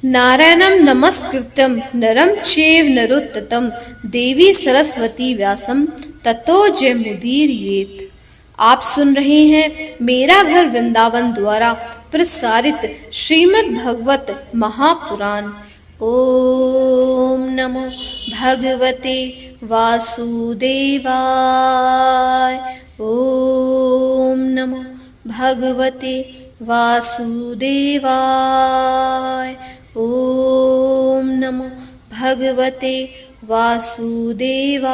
नारायणं नमस्कृत्यं नरं चैव नरोत्तमं देवी सरस्वती व्यासं ततो जयमुदीरयेत्। आप सुन रहे हैं मेरा घर वृंदावन द्वारा प्रसारित श्रीमद् भगवत महापुराण। ओम नमो भगवते वासुदेवाय। ओम नमो भगवते वासुदेवाय। ओम नमो भगवते वासुदेवाय।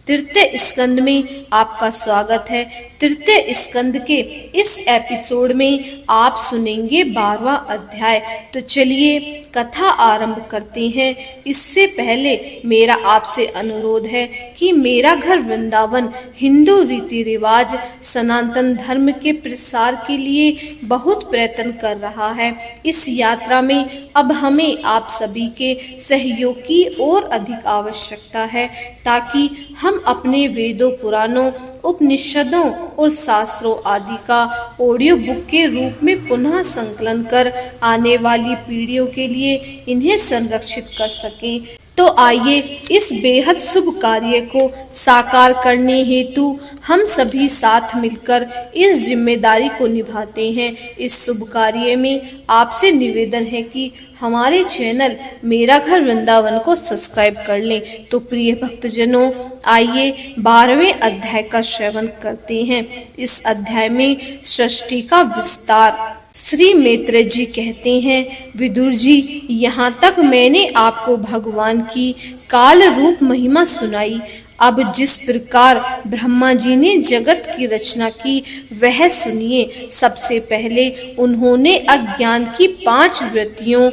तृतीय स्कंद में आपका स्वागत है। तृतीय स्कंद के इस एपिसोड में आप सुनेंगे 12वां अध्याय। तो चलिए कथा आरंभ करते हैं। इससे पहले मेरा आपसे अनुरोध है कि मेरा घर वृंदावन हिंदू रीति रिवाज सनातन धर्म के प्रसार के लिए बहुत प्रयत्न कर रहा है। इस यात्रा में अब हमें आप सभी के सहयोग की और अधिक आवश्यकता है, ताकि हम अपने वेदों, पुराणों, उपनिषदों और शास्त्रों आदि का ऑडियो बुक के रूप में पुनः संकलन कर आने वाली पीढ़ियों के लिए इन्हें संरक्षित कर सकें। तो आइए इस बेहद शुभ कार्य को साकार करने हेतु हम सभी साथ मिलकर इस जिम्मेदारी को निभाते हैं। इस शुभ कार्य में आपसे निवेदन है कि हमारे चैनल मेरा घर वृंदावन को सब्सक्राइब कर लें। तो प्रिय भक्तजनों, आइए 12वें अध्याय का श्रवण करते हैं। इस अध्याय में सृष्टि का विस्तार। श्री मैत्रेय जी कहते हैं, विदुर जी, यहाँ तक मैंने आपको भगवान की काल रूप महिमा सुनाई। अब जिस प्रकार ब्रह्मा जी ने जगत की रचना की वह सुनिए। सबसे पहले उन्होंने अज्ञान की 5 वृत्तियों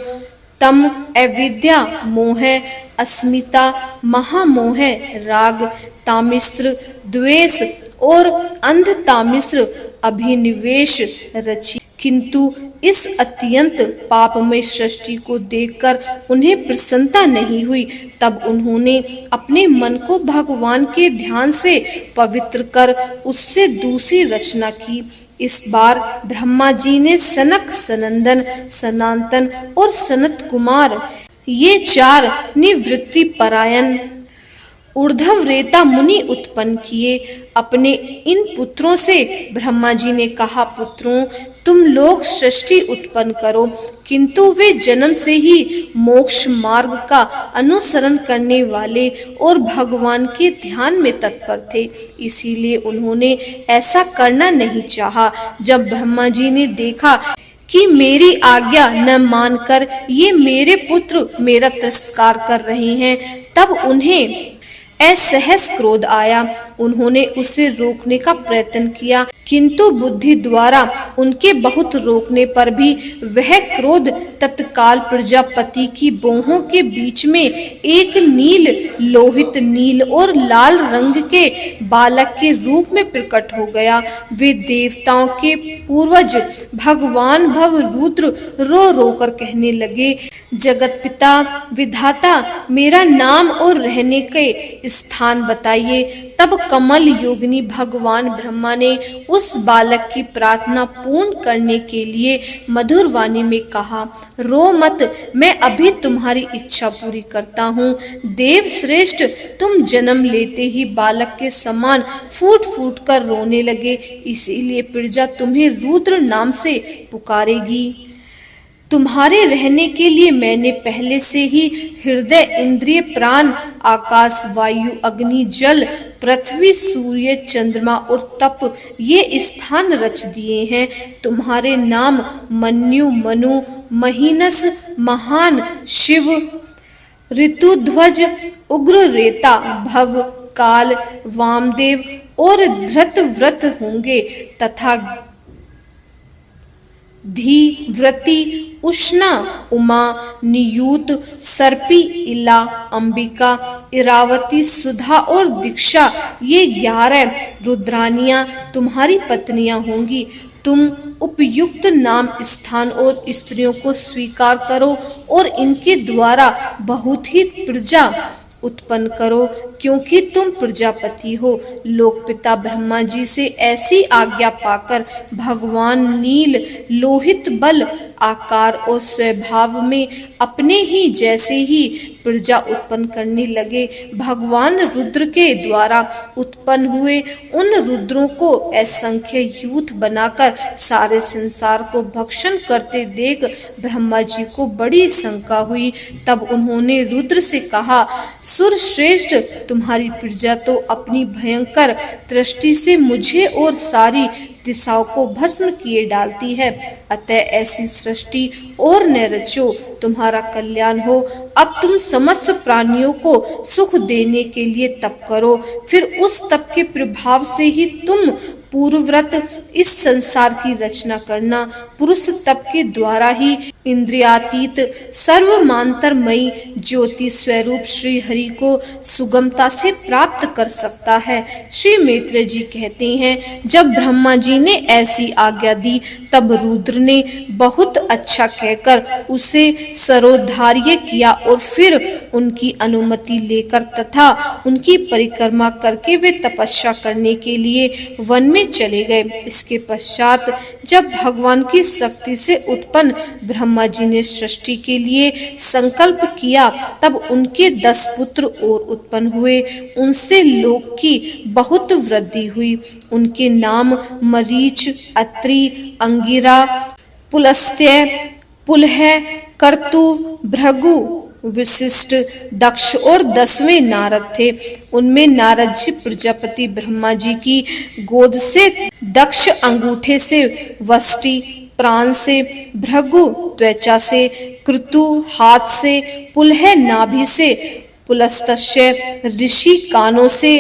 तम, अविद्या, मोह, अस्मिता, महामोह, राग, तामिश्र, द्वेष और अंध तामिश्र अभिनिवेश रची। किंतु इस अत्यंत पापमय सृष्टि को देखकर उन्हें प्रसन्नता नहीं हुई। तब उन्होंने अपने मन को भगवान के ध्यान से पवित्र कर उससे दूसरी रचना की। इस बार ब्रह्मा जी ने सनक, सनंदन, सनातन और सनत कुमार ये 4 निवृत्ति परायण ऊर्ध्वरेता मुनि उत्पन्न किए। अपने इन पुत्रों से ब्रह्मा जी ने कहा, पुत्रों, तुम लोग सृष्टि उत्पन्न करो। किंतु वे जन्म से ही मोक्ष मार्ग का अनुसरण करने वाले और भगवान के ध्यान में तत्पर थे, इसीलिए उन्होंने ऐसा करना नहीं चाहा। जब ब्रह्मा जी ने देखा कि मेरी आज्ञा न मानकर ये मेरे पुत्र मेरा तिरस्कार कर रहे हैं, तब उन्हें असहज क्रोध आया। उन्होंने उसे रोकने का प्रयत्न किया, किंतु बुद्धि द्वारा उनके बहुत रोकने पर भी वह क्रोध तत्काल प्रजापति की बाहों के बीच में एक नील, लोहित नील और लाल रंग के बालक के रूप में प्रकट हो गया। वे देवताओं के पूर्वज भगवान भवरुद्र रो रो कर कहने लगे, जगत पिता, विधाता, मेरा नाम और रहने के स्थान बताइए। तब कमल योगिनी भगवान ब्रह्मा ने उस बालक की प्रार्थना पूर्ण करने के लिए मधुर वाणी में कहा, रो मत, मैं अभी तुम्हारी इच्छा पूरी करता हूँ। देव श्रेष्ठ, तुम जन्म लेते ही बालक के समान फूट फूट कर रोने लगे, इसीलिए प्रजा तुम्हें रुद्र नाम से पुकारेगी। तुम्हारे रहने के लिए मैंने पहले से ही हृदय, इंद्रिय, प्राण, आकाश, वायु, अग्नि, जल, पृथ्वी, सूर्य, चंद्रमा और तप ये स्थान रच दिए हैं। तुम्हारे नाम मन्यु, मनु, महीनस, महान, शिव, ऋतुध्वज, उग्ररेता, भव, काल, वामदेव और धृतव्रत होंगे तथा धी, व्रति, उष्णा, उमा, नियूत, सर्पी, इला, अंबिका, इरावती, सुधा और दीक्षा ये 11 रुद्रानियां तुम्हारी पत्नियां होंगी। तुम उपयुक्त नाम, स्थान और स्त्रियों को स्वीकार करो और इनके द्वारा बहुत ही प्रजा उत्पन्न करो, क्योंकि तुम प्रजापति हो। लोकपिता ब्रह्मा जी से ऐसी आज्ञा पाकर भगवान नील लोहित बल आकार और स्वभाव में अपने ही जैसे ही प्रजा उत्पन्न करने लगे। भगवान रुद्र के द्वारा उत्पन्न हुए उन रुद्रों को असंख्य यूथ बनाकर सारे संसार को भक्षण करते देख ब्रह्मा जी को बड़ी शंका हुई। तब उन्होंने रुद्र से कहा, सुर श्रेष्ठ, तुम्हारी प्रजा तो अपनी भयंकर दृष्टि से मुझे और सारी दिशाओं को भस्म किए डालती है, अतः ऐसी सृष्टि और न रचो, तुम्हारा कल्याण हो। अब तुम समस्त प्राणियों को सुख देने के लिए तप करो, फिर उस तप के प्रभाव से ही तुम पूर्वव्रत इस संसार की रचना करना। पुरुष तप के द्वारा ही इंद्रियातीत सर्वमांतरमयी ज्योति स्वरूप श्री हरि को सुगमता से प्राप्त कर सकता है। श्री मैत्रेय जी कहते हैं, जब ब्रह्मा जी ने ऐसी आज्ञा दी तब रुद्र ने बहुत अच्छा कहकर उसे सरोधार्य किया और फिर उनकी अनुमति लेकर तथा उनकी परिक्रमा करके वे तपस्या करने के लिए वन में चले गए। इसके पश्चात जब भगवान की शक्ति से उत्पन्न ब्रह्मा जी ने सृष्टि के लिए संकल्प किया तब उनके 10 पुत्र और उत्पन्न हुए। उनसे लोक की बहुत वृद्धि हुई। उनके नाम मरीच, अत्रि, अंगिरा, पुलस्त्य, पुलह, कर्तु, भृगु, विशिष्ट, दक्ष और 10वें नारद थे। उनमें नारद जी प्रजापति ब्रह्मा जी की गोद से, दक्ष अंगूठे से, वष्टि प्राण से, भृगु त्वचा से, क्रतु हाथ से, पुलह नाभि से, पुलस्तस्य ऋषि कानों से,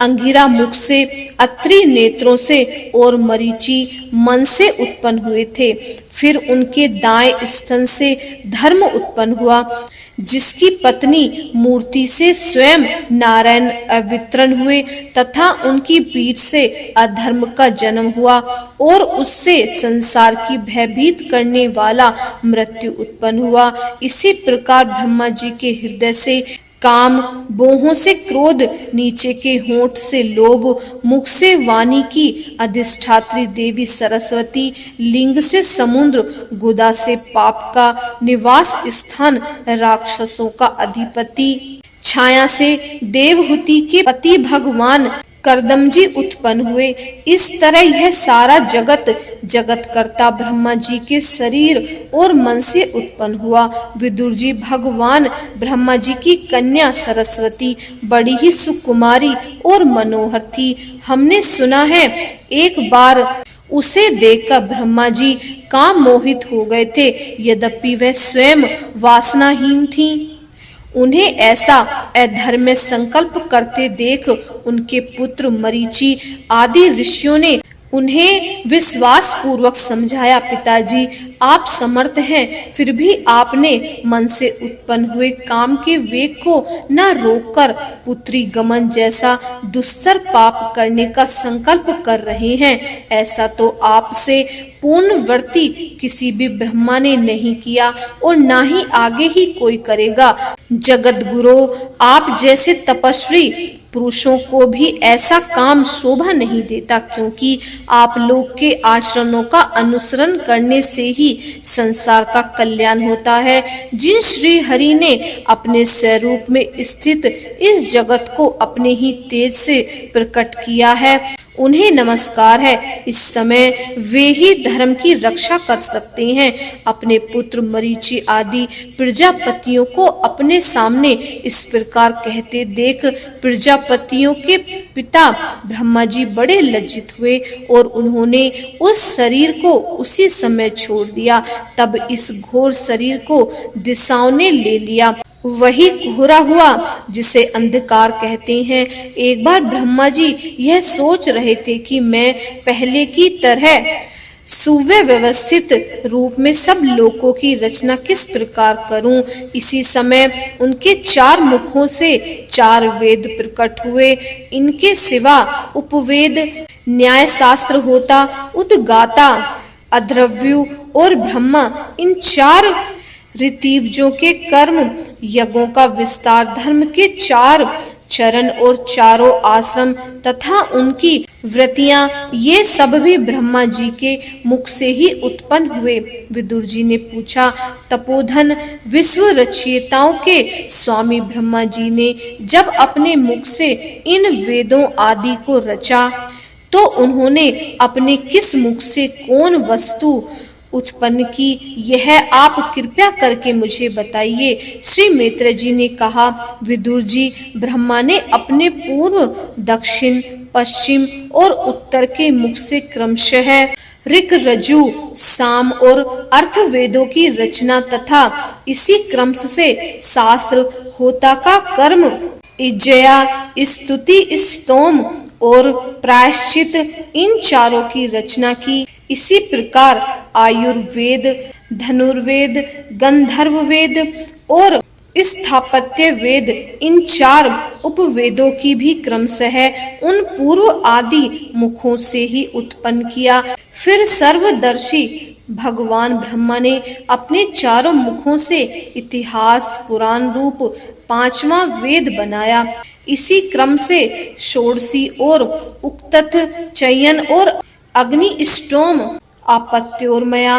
अंगिरा मुख से, अत्रि नेत्रों से और मरीचि मन से उत्पन्न हुए थे। फिर उनके दाएं स्तन से धर्म उत्पन्न हुआ, जिसकी पत्नी मूर्ति से स्वयं नारायण अवतरण हुए तथा उनकी पीठ से अधर्म का जन्म हुआ और उससे संसार की भयभीत करने वाला मृत्यु उत्पन्न हुआ। इसी प्रकार ब्रह्मा जी के हृदय से काम, बाहों से क्रोध, नीचे के होंठ से लोभ, मुख से वाणी की अधिष्ठात्री देवी सरस्वती, लिंग से समुद्र, गुदा से पाप का निवास स्थान, राक्षसों का अधिपति, छाया से देवहूति के पति भगवान कर्दमजी उत्पन्न हुए। इस तरह यह सारा जगत कर्ता ब्रह्मा जी के शरीर और मन से उत्पन्न हुआ। विदुर जी भगवान ब्रह्मा जी की कन्या सरस्वती बड़ी ही सुकुमारी और मनोहर थी। हमने सुना है एक बार उसे देखकर ब्रह्मा जी काम मोहित हो गए थे, यद्यपि वह स्वयं वासनाहीन थी। उन्हें ऐसा अधर्म संकल्प करते देख उनके पुत्र मरीचि आदि ऋषियों ने उन्हें विश्वास पूर्वक समझाया, पिताजी आप समर्थ हैं, फिर भी आपने मन से उत्पन्न हुए काम के वेग को न रोककर पुत्री गमन जैसा दुस्तर पाप करने का संकल्प कर रहे हैं। ऐसा तो आपसे पूर्णवर्ती किसी भी ब्रह्मा ने नहीं किया और ना ही आगे ही कोई करेगा। जगत गुरु, आप जैसे तपस्वी पुरुषों को भी ऐसा काम शोभा नहीं देता, क्योंकि आप लोग के आचरणों का अनुसरण करने से ही संसार का कल्याण होता है। जिन श्री हरि ने अपने स्वरूप में स्थित इस जगत को अपने ही तेज से प्रकट किया है, उन्हें नमस्कार है। इस समय वे ही धर्म की रक्षा कर सकते हैं। अपने पुत्र मरीचि आदि प्रजापतियों को अपने सामने इस प्रकार कहते देख प्रजापतियों के पिता ब्रह्मा जी बड़े लज्जित हुए और उन्होंने उस शरीर को उसी समय छोड़ दिया। तब इस घोर शरीर को दिशाओं ने ले लिया। वही कोहरा हुआ जिसे अंधकार कहते हैं। एक बार ब्रह्मा जी यह सोच रहे थे कि मैं पहले की तरह सुव्यवस्थित रूप में सब लोकों की रचना किस प्रकार करूं। इसी समय उनके 4 मुखों से 4 वेद प्रकट हुए। इनके सिवा उपवेद, न्याय शास्त्र होता, उद्गाता, अध्वर्यु और ब्रह्मा, इन 4 ऋतिव्यों के कर्म, यज्ञों का विस्तार, धर्म के 4 चरण और चारों आश्रम तथा उनकी वृत्तियां, ये सब भी ब्रह्मा जी के मुख से ही उत्पन्न हुए। विदुर जी ने पूछा, तपोधन विश्व रचयिताओं के स्वामी ब्रह्मा जी ने जब अपने मुख से इन वेदों आदि को रचा, तो उन्होंने अपने किस मुख से कौन वस्तु उत्पन्न की, यह आप कृपया करके मुझे बताइए। श्री मैत्रेय जी ने कहा, विदुर जी, ब्रह्मा ने अपने पूर्व, दक्षिण, पश्चिम और उत्तर के मुख से क्रमशः ऋक, रजु, साम और अर्थवेदों की रचना तथा इसी क्रम से शास्त्र, होता का कर्म, इज्जया, स्तुति, स्तोम और प्रायश्चित, इन चारों की रचना की। इसी प्रकार आयुर्वेद, धनुर्वेद, गंधर्व वेद और स्थापत्य वेद, इन 4 उपवेदों की भी क्रमशः उन पूर्व आदि मुखों से ही उत्पन्न किया। फिर सर्वदर्शी भगवान ब्रह्मा ने अपने 4 मुखों से इतिहास, पुराण रूप 5वां वेद बनाया। इसी क्रम से षोडशी और उक्तथ, चयन और अग्निष्टोम, आपत्योर्मया,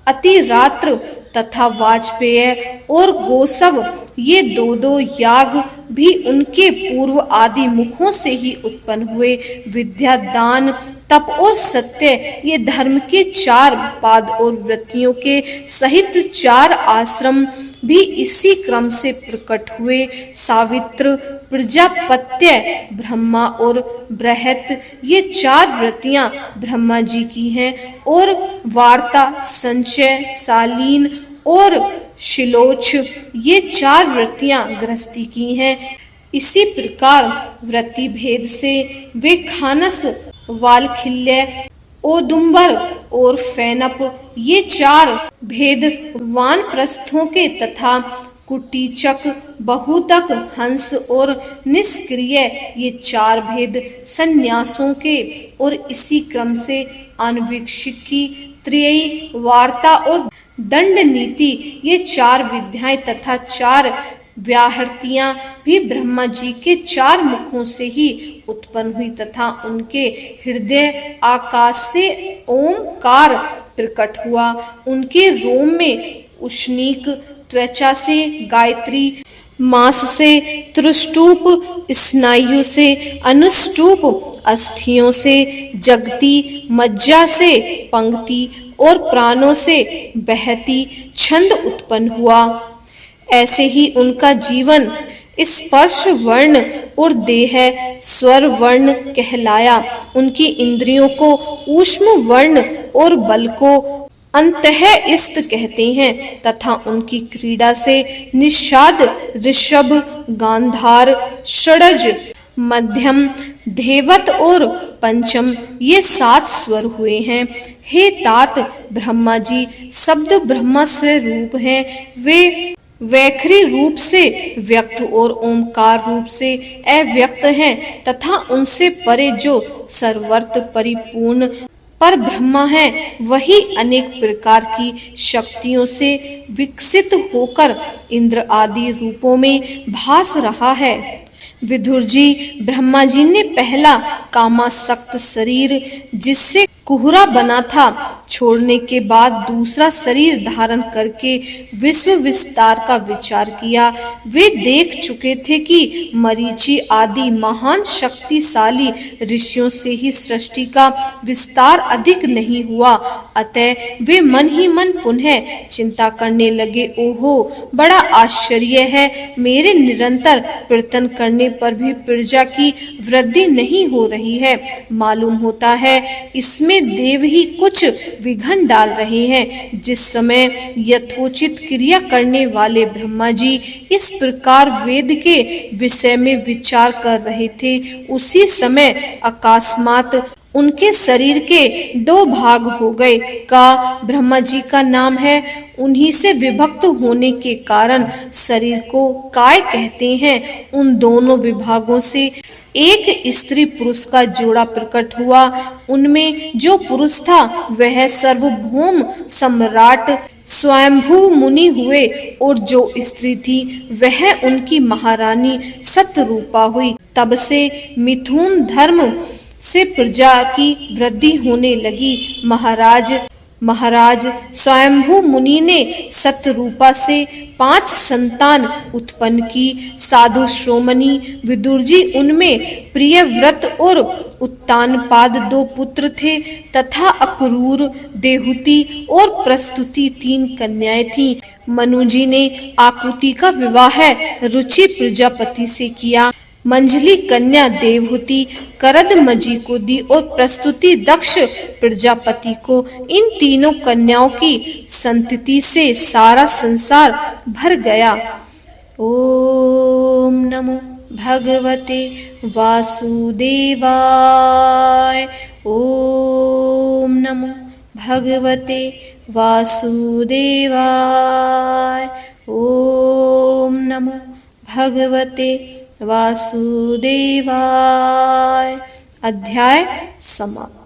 अतिरात्र तथा वाजपेय और गोसव, ये 2-2 याग भी उनके पूर्व आदि मुखों से ही उत्पन्न हुए। विद्या, दान, तप और सत्य, ये धर्म के 4 पाद और वृत्तियों के सहित 4 आश्रम भी इसी क्रम से प्रकट हुए। सावित्र, प्रजापत्य, ब्रह्मा और बृहत, ये 4 वृत्तियां ब्रह्मा जी की हैं और वार्ता, संचय, शालीन और शिलोच, ये 4 वृत्तियां गृहस्थी की हैं। इसी प्रकार वृत्ति भेद से वे खानस, वालखिल्य, औदुंबर और फैनप, ये 4 भेद वानप्रस्थों के तथा कुटीचक, बहुतक, हंस और निष्क्रिय, ये 4 भेद सन्यासों के और इसी क्रम से अनविक्षिकी, त्रयी, वार्ता और दंड नीति, ये 4 विद्याएं तथा 4 व्याहृतियां भी ब्रह्मा जी के 4 मुखों से ही उत्पन्न हुई तथा उनके हृदय आकाश से ओमकार प्रकट हुआ। उनके रोम में उष्णीक, त्वचा से गायत्री, मांस से त्रुष्टूप, स्नायु से अनुष्टूप, अस्थियों से जगती, मज्जा से पंक्ति और प्राणों से बहती छंद उत्पन्न हुआ। ऐसे ही उनका जीवन स्पर्श वर्ण और देह स्वर वर्ण कहलाया। उनकी इंद्रियों को ऊष्म वर्ण और बल को अंतःस्थ कहते हैं तथा उनकी क्रीड़ा से निषाद, ऋषभ, गांधार, षडज, मध्यम, धेवत और पंचम, ये 7 स्वर हुए हैं। हे तात, ब्रह्मा जी शब्द ब्रह्मा स्वरूप हैं। वे वैखरी रूप से व्यक्त और ओमकार रूप से अव्यक्त हैं तथा उनसे परे जो सर्वत्र परिपूर्ण पर ब्रह्मा है, वही अनेक प्रकार की शक्तियों से विकसित होकर इंद्र आदि रूपों में भास रहा है। विदुर जी, ब्रह्मा जी ने पहला कामासक्त शरीर जिससे कुहरा बना था छोड़ने के बाद दूसरा शरीर धारण करके विश्व विस्तार का विचार किया। वे देख चुके थे कि मरीचि आदि महान शक्तिशाली ऋषियों से ही सृष्टि का विस्तार अधिक नहीं हुआ। अतः वे मन ही मन पुनः चिंता करने लगे, ओहो बड़ा आश्चर्य है, मेरे निरंतर प्रयत्न करने पर भी प्रजा की वृद्धि नहीं हो रही है। मालूम होता है इसमें देव ही कुछ विघन डाल रहे हैं। जिस समय यथोचित क्रिया करने वाले ब्रह्मा जी इस प्रकार वेद के विषय में विचार कर रहे थे, उसी समय अकस्मात उनके शरीर के 2 भाग हो गए। का ब्रह्मा जी का नाम है, उन्हीं से विभक्त होने के कारण शरीर को काय कहते हैं। उन दोनों विभागों से एक स्त्री पुरुष का जोड़ा प्रकट हुआ। उनमें जो पुरुष था वह सार्वभौम सम्राट स्वयंभू मुनि हुए और जो स्त्री थी वह उनकी महारानी सतरूपा हुई। तब से मिथुन धर्म से प्रजा की वृद्धि होने लगी। महाराज स्वयंभू मुनि ने सतरूपा से 5 संतान उत्पन्न की। साधु श्रोमणी विदुर जी उनमें प्रियव्रत और उत्तानपाद 2 पुत्र थे तथा अक्रूर, देहुति और प्रस्तुति 3 कन्याएं थीं। मनु जी ने आकुति का विवाह रुचि प्रजापति से किया। मंझली कन्या देवहूति करदमजी को दी और प्रस्तुति दक्ष प्रजापति को। इन तीनों कन्याओं की संतति से सारा संसार भर गया। ओम नमो भगवते वासुदेवाय। ओम नमो भगवते वासुदेवाय। ओम नमो भगवते वासुदेवाय। अध्याय समाप्त।